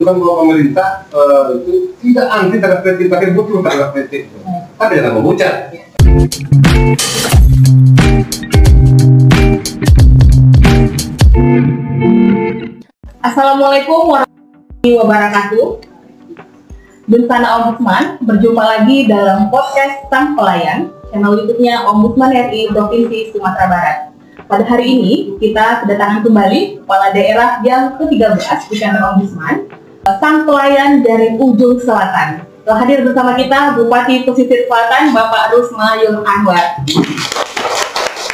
kan bahwa pemerintah itu tidak anti terhadap kritik, tapi butuh terhadap kritik. Tapi jangan memuja. Assalamualaikum warahmatullahi wabarakatuh. Bersama Ombudsman, berjumpa lagi dalam podcast Sang Pelayan, channel YouTube-nya Ombudsman RI Provinsi Sumatera Barat. Pada hari ini, kita kedatangan kembali Kepala Daerah yang ke-13 di kantor Ombudsman, Sang Pelayan dari ujung selatan. Telah hadir bersama kita Bupati Pesisir Selatan, Bapak Rusmayul Anwar.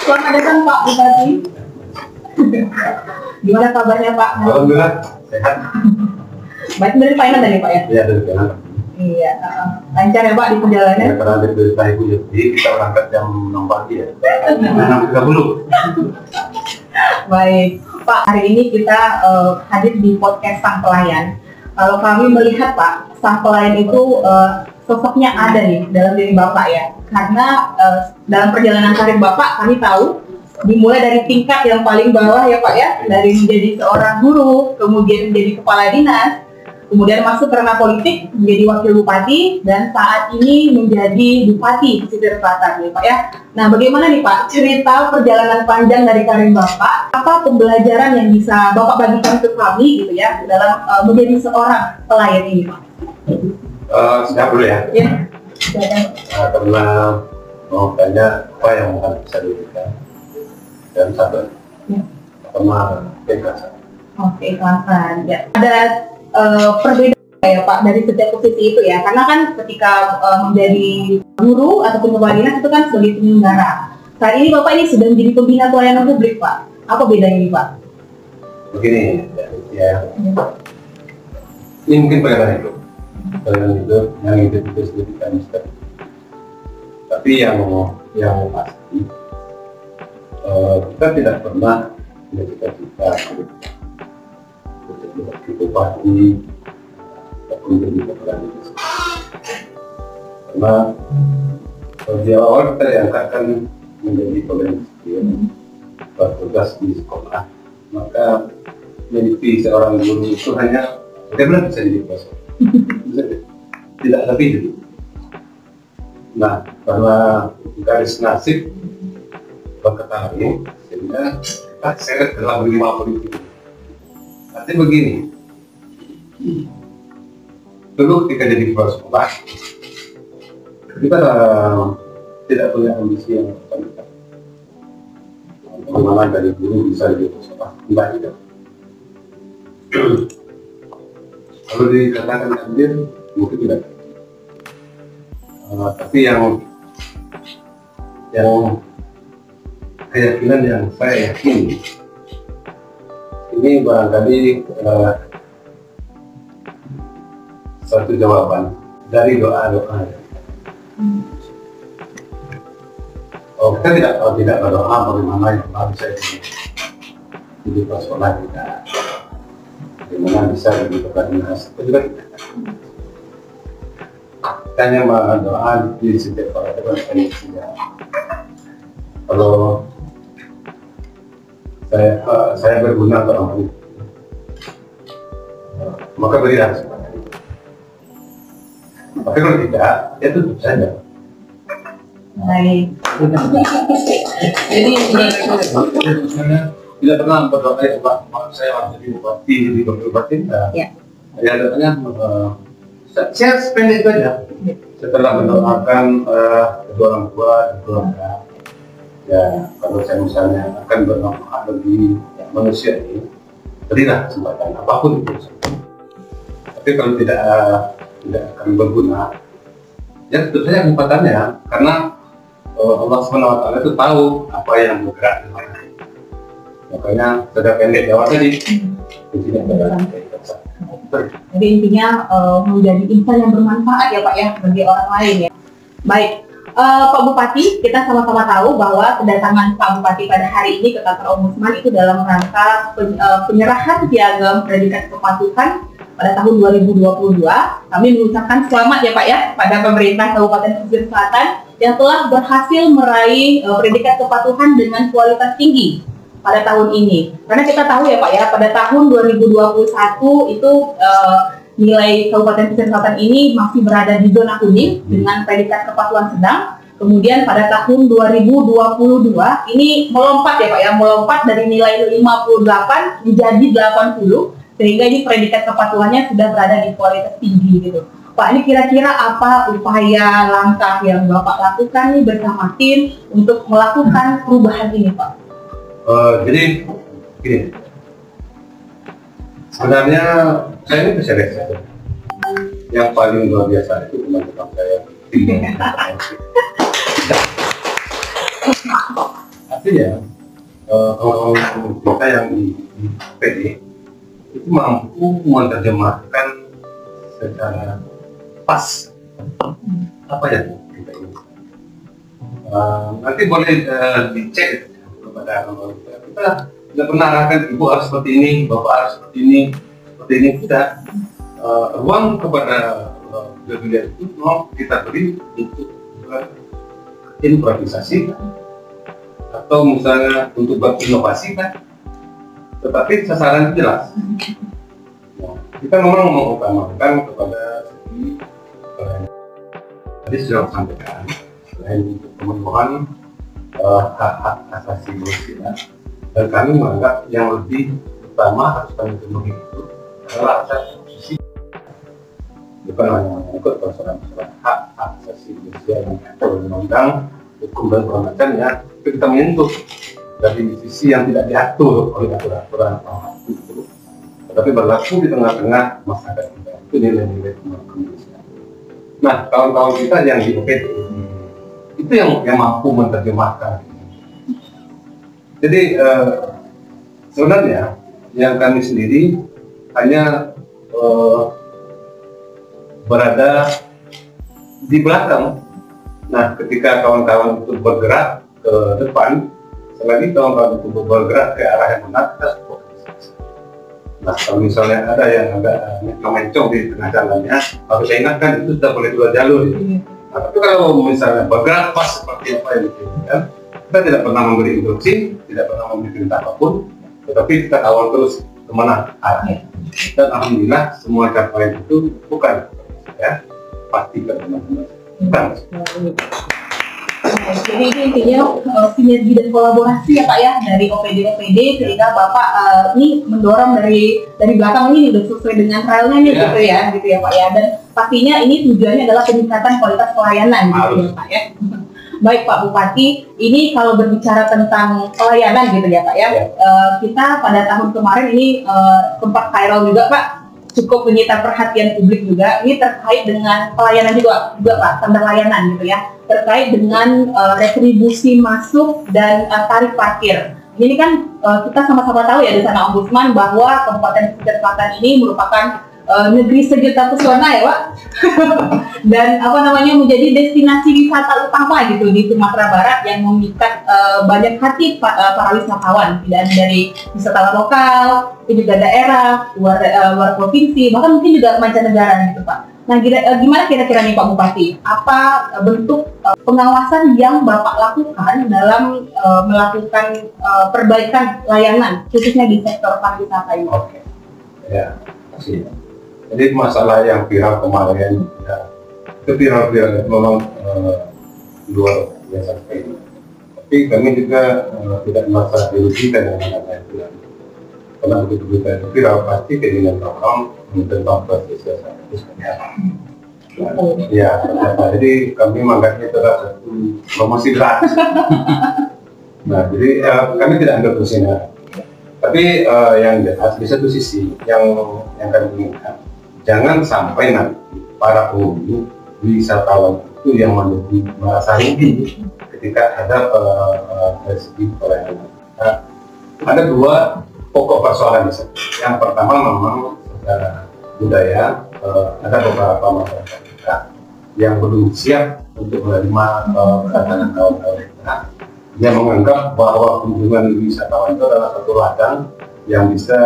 Selamat datang Pak Bupati. Gimana kabarnya Pak? Alhamdulillah, sehat. Baik, dari Thailand tadi Pak ya? Iya, dari Thailand. Iya, lancar ya Pak di perjalanannya? Ya, karena dari berita Ibu jadi kita berangkat jam 6 pagi ya. 6.30. Baik, Pak, hari ini kita hadir di podcast Sang Pelayan. Kalau kami melihat Pak, Sang Pelayan itu sosoknya ada nih dalam diri Bapak ya. Karena dalam perjalanan karir Bapak, kami tahu dimulai dari tingkat yang paling bawah ya Pak ya, dari menjadi seorang guru, kemudian menjadi kepala dinas, kemudian masuk ke ranah politik menjadi wakil bupati, dan saat ini menjadi bupati Pesisir Selatan ya Pak ya. Nah, bagaimana nih Pak cerita perjalanan panjang dari karir Bapak? Apa pembelajaran yang bisa Bapak bagikan ke kami gitu ya dalam menjadi seorang pelayan ini Pak? Siap dulu ya. Ya. Karena mau tanya apa yang akan bisa diberikan. Dan satu, sama keikhlasan. Oke, keikhlasan. Ya. Ada perbedaan ya Pak dari setiap posisi itu ya, karena kan ketika menjadi guru ataupun kepala dinas itu kan sebagai penyelenggara. Saat ini Bapak ini sudah menjadi pembina pelayanan publik Pak. Apa bedanya ini Pak? Begini ya. Ini mungkin pelayanan hidup yang hidup itu sendiri kan misteri. Tapi yang pasti kita tidak pernah bercita-cita menjadi bupati ataupun menjadi kepala dinas. Karena di awal kita diangkatkan menjadi pegawai sipil, bertugas di sekolah, maka menjadi seorang guru itu hanya bagaimana bisa jadi profesor, tidak lebih itu. Nah, karena garis nasib berketahui sehingga kita seret dalam dunia politik. Artinya begini, dulu ketika jadi kepala sekolah, kita tidak punya ambisi yang besar. Bagaimana dari guru bisa jadi kepala sekolah? Tidak. Kalau dikatakan hadir, mungkin tidak. Tapi yang keyakinan yang saya yakini ini barangkali satu jawaban dari doa-doa. Kita tidak berdoa bagaimana yang bisa jadi persoalan kita, bagaimana bisa jadi kepala dinas, itu juga tidak. Kita hanya berdoa di setiap orang kalau saya berguna untuk orang lain, maka berilah kesempatan. Tapi kalau tidak, ya tutup saja. Baik. Jadi tidak pernah berdoa Pak, saya harus jadi bupati, jadi bupati. Ya doanya saya sependek itu aja. Setelah mendoakan kedua orang tua, keluarga. Ya, kalau saya misalnya akan bermanfaat bagi manusia ini, berilah kesempatan apapun itu. Tapi kalau tidak akan berguna, ya tentu saja kesempatannya, karena Allah SWT itu tahu apa yang bergerak di mana. Makanya sudah pendek jawab tadi, intinya adalah keikhlasan. Jadi intinya menjadi insan yang bermanfaat ya Pak ya bagi orang lain ya. Baik. Pak Bupati, kita sama-sama tahu bahwa kedatangan Pak Bupati pada hari ini ke kantor Ombudsman itu dalam rangka penyerahan piagam predikat kepatuhan pada tahun 2022. Kami mengucapkan selamat ya Pak ya pada pemerintah Kabupaten Pesisir Selatan yang telah berhasil meraih predikat kepatuhan dengan kualitas tinggi pada tahun ini. Karena kita tahu ya Pak ya, pada tahun 2021 itu nilai Kabupaten Pesisir Selatan ini masih berada di zona kuning dengan predikat kepatuhan sedang. Kemudian pada tahun 2022 ini melompat ya Pak ya, melompat dari nilai 58 menjadi 80, sehingga ini predikat kepatuhannya sudah berada di kualitas tinggi gitu. Pak, ini kira-kira apa upaya langkah yang Bapak lakukan nih bersama tim untuk melakukan perubahan ini Pak? Jadi gini, sebenarnya saya ini spesialis yang paling luar biasa itu teman-teman saya tim. Artinya orang-orang kita yang di PD itu mampu menerjemahkan secara pas apa yang kita ini. Nanti boleh dicek kepada kita tidak pernah arahkan ibu harus seperti ini, bapak harus seperti ini kita ruang kepada beliau itu mau kita beri untuk improvisasi atau misalnya untuk berinovasi kan, tetapi sasaran itu jelas. Nah, kita memang mengutamakan kepada segi tadi sudah sampaikan selain untuk pemenuhan hak-hak asasi manusia, dan kami menganggap yang lebih utama harus kami penuhi itu adalah asas konstitusi, bukan hanya mengikut persoalan-persoalan hak asasi manusia yang diatur undang-undang, hukum dan peraturannya, kita menyentuh dari sisi yang tidak diatur oleh aturan-aturan itu, tetapi berlaku di tengah-tengah masyarakat kita, itu nilai-nilai kemanusiaan. Nah, kawan-kawan kita yang di OPD itu yang mampu menerjemahkan. Jadi sebenarnya yang kami sendiri hanya berada di belakang. Nah, ketika kawan-kawan itu bergerak ke depan, selagi kawan-kawan itu bergerak ke arah yang benar, kita support. Nah, kalau misalnya ada yang agak mencong di tengah jalannya, harus saya ingatkan itu tidak boleh dua jalur. Nah, tapi kalau misalnya bergerak pas seperti apa yang diinginkan, kita tidak pernah memberi instruksi, tidak pernah memberi perintah apapun, tetapi kita kawal terus kemana arahnya. Dan alhamdulillah semua capaian itu bukan ya, pasti ke teman-teman. Jadi ini intinya sinergi dan kolaborasi ya Pak ya dari OPD sehingga Bapak ini mendorong dari belakang ini udah sesuai dengan relnya nih gitu ya Pak ya, dan pastinya ini tujuannya adalah peningkatan kualitas pelayanan gitu ya Pak ya. Baik Pak Bupati, ini kalau berbicara tentang pelayanan gitu ya Pak ya, kita pada tahun kemarin ini sempat viral juga Pak, cukup menyita perhatian publik juga. Ini terkait dengan pelayanan juga Pak, standar layanan gitu ya, terkait dengan retribusi masuk dan tarif parkir. Ini kan kita sama-sama tahu ya di sana Ombudsman bahwa Kabupaten Pesisir Selatan ini merupakan negeri sejuta pesona ya Pak, dan menjadi destinasi wisata utama gitu di Sumatera Barat yang memikat banyak hati para wisatawan, tidak hanya dari wisatawan lokal, tapi juga daerah, luar provinsi, bahkan mungkin juga mancanegara gitu Pak. Nah, gimana kira-kira nih Pak Bupati, apa bentuk pengawasan yang Bapak lakukan dalam melakukan perbaikan layanan khususnya di sektor pariwisata ini? Oke, ya, kasih. Jadi masalah yang viral kemarin, ya, itu viral memang luar biasa sekali. Tapi kami juga tidak merasa dirugikan dengan hal itu. Karena begitu kita viral pasti keinginan orang tentang proses itu sebenarnya. Ya, jadi kami menganggapnya itu adalah satu promosi gratis. Nah, jadi kami tidak ambil pusingnya. Tapi yang jelas di satu sisi yang kami inginkan, jangan sampai nanti para pengunjung wisatawan itu yang menjadi merasa rugi ketika ada segi pelayanan. Nah, ada dua pokok persoalan di sana. Yang pertama memang secara budaya ada beberapa masyarakat kita yang belum siap untuk menerima kedatangan kawan-kawan kita. Dia menganggap bahwa kunjungan wisatawan itu adalah satu ladang yang bisa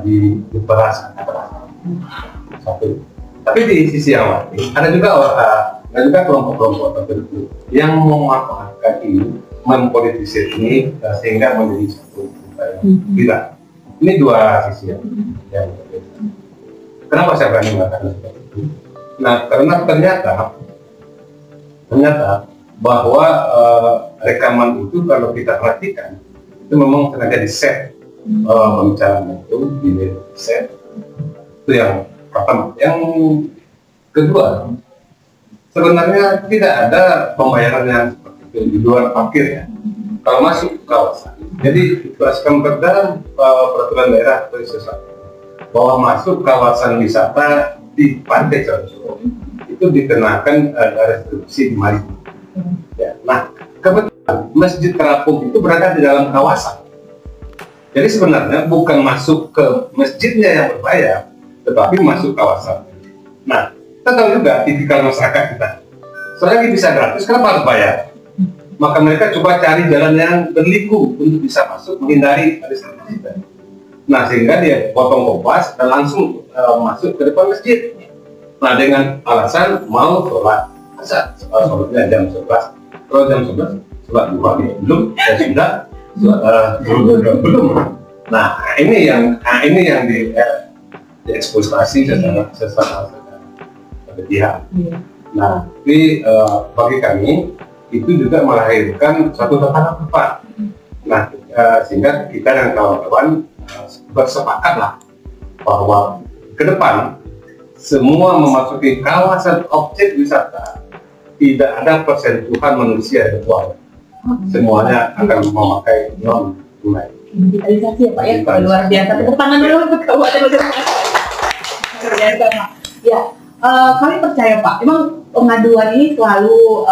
diperas. Satu. Tapi di sisi yang lain ada juga kelompok-kelompok tertentu yang memanfaatkan ini, mempolitisir ini sehingga menjadi satu tidak. Ini dua sisi yang berbeda. Kenapa saya berani mengatakan seperti itu? Nah, karena ternyata bahwa rekaman itu kalau kita perhatikan itu memang sengaja di-set pembicaraan itu di set. Itu yang pertama. Yang kedua, sebenarnya tidak ada pembayaran yang seperti itu di luar parkir ya. Kalau masuk ke kawasan, jadi berdasarkan perda peraturan daerah bahwa masuk kawasan wisata di Pantai Carusuro itu dikenakan restriksi 5.000. Ya. Nah, kebetulan Masjid Terapung itu berada di dalam kawasan. Jadi sebenarnya bukan masuk ke masjidnya yang berbayar, tetapi masuk kawasan. Nah, kita tahu juga tipikal masyarakat kita. Soalnya bisa gratis, kenapa harus bayar? Maka mereka coba cari jalan yang berliku untuk bisa masuk, menghindari restriksi. Nah, sehingga dia potong kompas dan langsung masuk ke depan masjid. Nah, dengan alasan mau sholat asar, sholatnya jam 11. Kalau jam 11, sholat duha belum, sudah belum. Nah, ini yang dieksploitasi secara berlebihan. Nah, tapi bagi kami itu juga melahirkan suatu tatanan tepat. Nah, sehingga kita dan kawan-kawan bersepakatlah bahwa ke depan semua memasuki kawasan objek wisata tidak ada persentuhan manusia virtual. Semuanya akan memakai non tunai. Digitalisasi ya Pak ya, luar biasa. Tepuk tangan dulu untuk Kabupaten Lumajang. Luar biasa Pak. Ya, kami percaya Pak, memang pengaduan ini selalu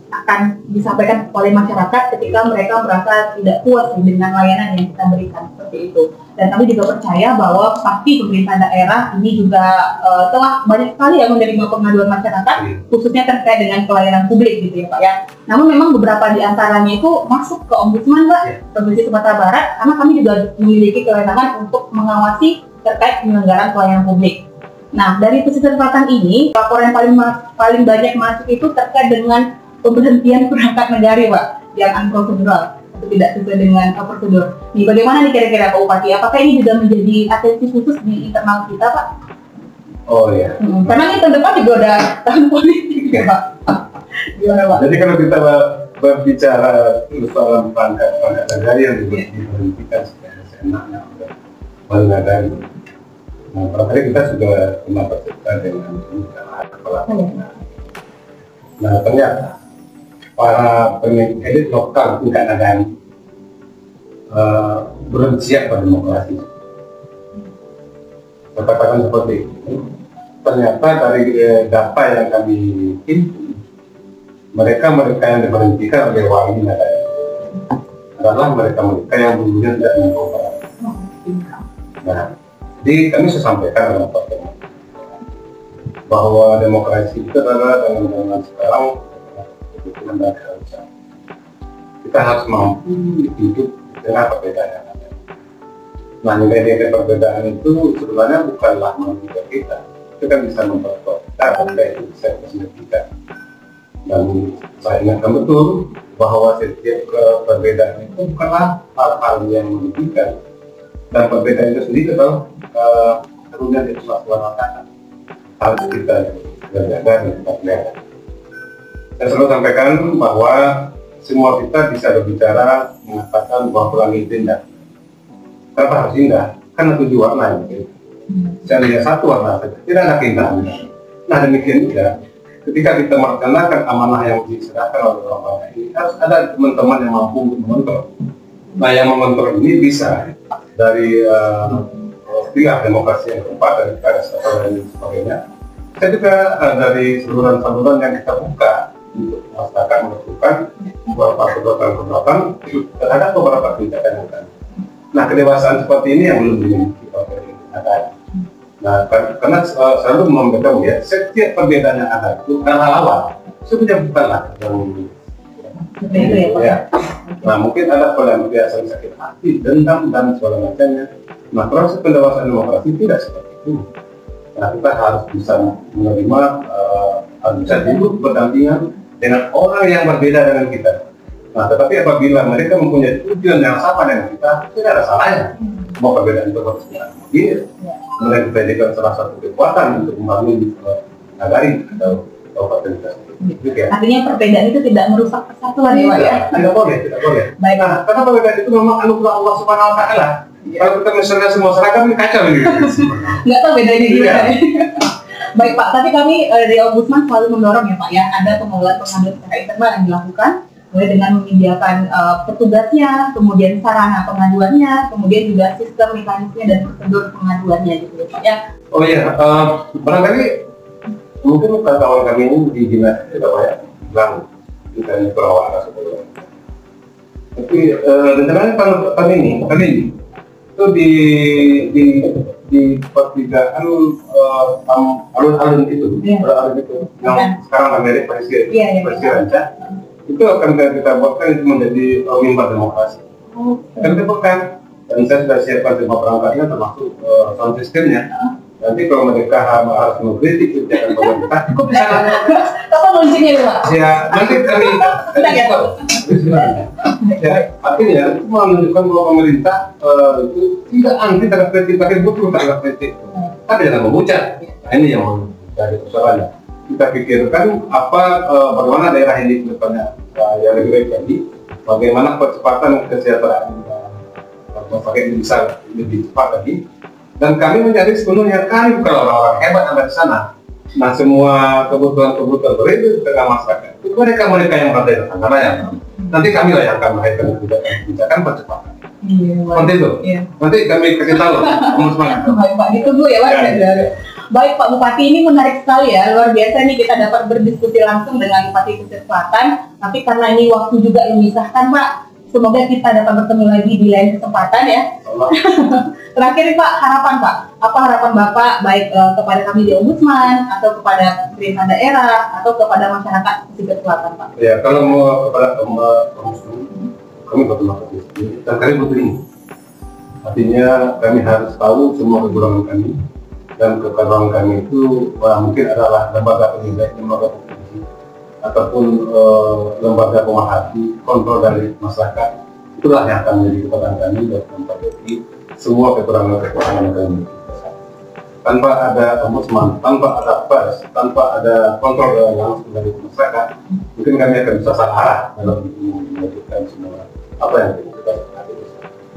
akan disampaikan oleh masyarakat ketika mereka merasa tidak puas dengan layanan yang kita berikan seperti itu. Dan kami juga percaya bahwa pasti pemerintah daerah ini juga telah banyak sekali yang menerima pengaduan masyarakat, khususnya terkait dengan pelayanan publik gitu ya Pak ya. Namun memang beberapa di antaranya itu masuk ke Ombudsman Pak, Provinsi Sumatera Barat, karena kami juga memiliki kewenangan untuk mengawasi terkait penyelenggaraan pelayanan publik. Nah, dari pesisir selatan ini, laporan yang paling banyak masuk itu terkait dengan pemberhentian perangkat negara Pak, yang unprocedural atau tidak sesuai dengan prosedur. Nih, bagaimana nih kira-kira Pak Bupati? Apakah ini juga menjadi atensi khusus di internal kita Pak? Oh ya. Karena ini tahun depan juga udah tahun politik ya Pak. Gimana Pak? Jadi kalau kita berbicara soal perangkat negara yang diberhentikan seenaknya oleh negara. Nah, barangkali kita sudah pernah bercerita dengan kepala. Nah, ternyata para pemimpin elit lokal tingkat negara belum siap pada demokrasi. Katakan seperti itu. Ternyata dari data yang kami himpun, mereka yang diberhentikan oleh wali negara adalah mereka yang dulunya tidak mengubah. Nah, jadi kami sudah sampaikan dalam pertemuan bahwa demokrasi itu adalah dengan zaman sekarang kebutuhan dan keharusan. Kita harus mampu hidup dengan perbedaan yang ada. Nah, nilai-nilai perbedaan itu sebenarnya bukanlah merugikan kita. Itu kan bisa memperkuat kita, itu bisa kita. Dan saya ingatkan betul bahwa setiap perbedaan itu bukanlah hal-hal yang merugikan. Dan perbedaan itu sendiri adalah kerugian dari suasana harus kita jaga dan kita pelihara. Saya selalu sampaikan bahwa semua kita bisa berbicara mengatakan bahwa pelangi itu indah. Kenapa harus indah? Karena 7 warna gitu. Saya lihat 1 warna saja, tidak ada keindahan. Nah, demikian juga ketika kita melaksanakan amanah yang diserahkan oleh orang ini, harus ada teman-teman yang mampu untuk mengontrol. Nah, yang mengontrol ini bisa dari pihak demokrasi yang keempat, dari KSA dan sebagainya. Saya juga dari saluran-saluran yang kita buka untuk masyarakat melakukan beberapa perbuatan terhadap beberapa kebijakan yang ada. Nah, kedewasaan seperti ini yang belum dimiliki oleh negara. Nah, karena selalu memberitahu ya, setiap perbedaan yang ada itu hal awal sebenarnya bukanlah yang ya. Nah, mungkin ada pelampiasan sakit hati, dendam dan segala macamnya. Nah, proses pendewasaan demokrasi tidak seperti itu. Nah, kita harus bisa menerima, harus bisa hidup berdampingan dengan orang yang berbeda dengan kita. Nah, tetapi apabila mereka mempunyai tujuan yang sama dengan kita, tidak ada salahnya. Semua perbedaan itu harus diakui. Mulai kita jadikan salah satu kekuatan untuk membangun nagari atau kabupaten kita. Artinya perbedaan itu tidak merusak persatuan ya, Pak ya? Tidak boleh. Baik. Nah, karena perbedaan itu memang anugerah Allah Subhanahu Wa Taala. Kalau kita misalnya semua seragam, ini kacau ini. Nggak tahu bedanya gimana. Baik Pak, tapi kami dari Ombudsman selalu mendorong ya Pak ya, ada pengelolaan pengaduan secara internal yang dilakukan, mulai dengan menyediakan petugasnya, kemudian sarana pengaduannya, kemudian juga sistem mekanisme dan prosedur pengaduannya gitu ya Pak ya. Oh iya, barangkali mungkin kawan kami ini di dinas tidak banyak bilang kita ini perawatan sebelumnya. Tapi rencananya tahun ini itu di pertigaan alun-alun itu, yang sekarang Amerika Presiden Ranca, itu akan kita buatkan itu menjadi mimbar demokrasi. Akan kita buatkan, dan saya sudah siapkan semua perangkatnya termasuk sound systemnya. Nanti kalau mereka harus mengkritik kebijakan pemerintah, itu bisa. Apa kuncinya Pak? Ya, nanti kami ya, artinya itu menunjukkan bahwa pemerintah itu tidak anti terhadap kritik, tapi butuh terhadap kritik. Tapi jangan memuja. Nah, ini yang menjadi persoalannya. Kita pikirkan bagaimana daerah ini ke depannya yang lebih baik lagi, bagaimana percepatan kesejahteraan masyarakat ini bisa lebih cepat lagi. Dan kami mencari sepenuhnya kami bukan orang-orang hebat ada di sana. Nah, semua kebutuhan begitu di tengah masyarakat itu mereka yang berada di sana ya. Nanti kami lah yang akan melahirkan kebijakan percepatan. Seperti itu. Nanti kami kasih tahu. Baik Pak, ditunggu ya Pak. Baik Pak Bupati, ini menarik sekali ya, luar biasa nih kita dapat berdiskusi langsung dengan Bupati Pesisir Selatan. Tapi karena ini waktu juga yang memisahkan Pak, semoga kita dapat bertemu lagi di lain kesempatan ya. Terakhir Pak, harapan Pak, apa harapan Bapak baik kepada kami di Ombudsman atau kepada pemerintah daerah atau kepada masyarakat Pesisir Selatan Pak? Ya, kalau mau kepada Ombudsman, kami berterima kasih dan kami butuh ini. Artinya kami harus tahu semua kekurangan kami, dan kekurangan kami itu mungkin adalah lembaga penilai, lembaga kompetensi, ataupun lembaga pemerhati, kontrol dari masyarakat. Itulah yang akan menjadi kekuatan kami dan memperbaiki semua kekurangan kami. Tanpa ada ombudsman, tanpa ada pers, tanpa ada kontrol langsung dari masyarakat, mungkin kami akan bisa salah arah dalam melakukan semua apa yang kita lakukan.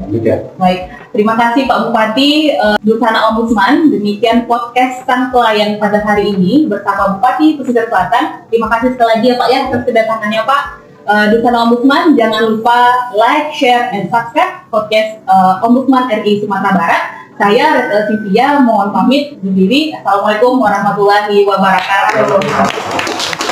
Demikian. Baik, terima kasih Pak Bupati Dursana Ombudsman. Demikian podcast Sang Pelayan pada hari ini bersama Bupati Pesisir Selatan. Terima kasih sekali lagi ya Pak ya atas kedatangannya Pak. Dursana Ombudsman, jangan lupa like, share, and subscribe podcast Ombudsman RI Sumatera Barat. Saya Retel Cynthia mohon pamit undur diri. Assalamualaikum warahmatullahi wabarakatuh.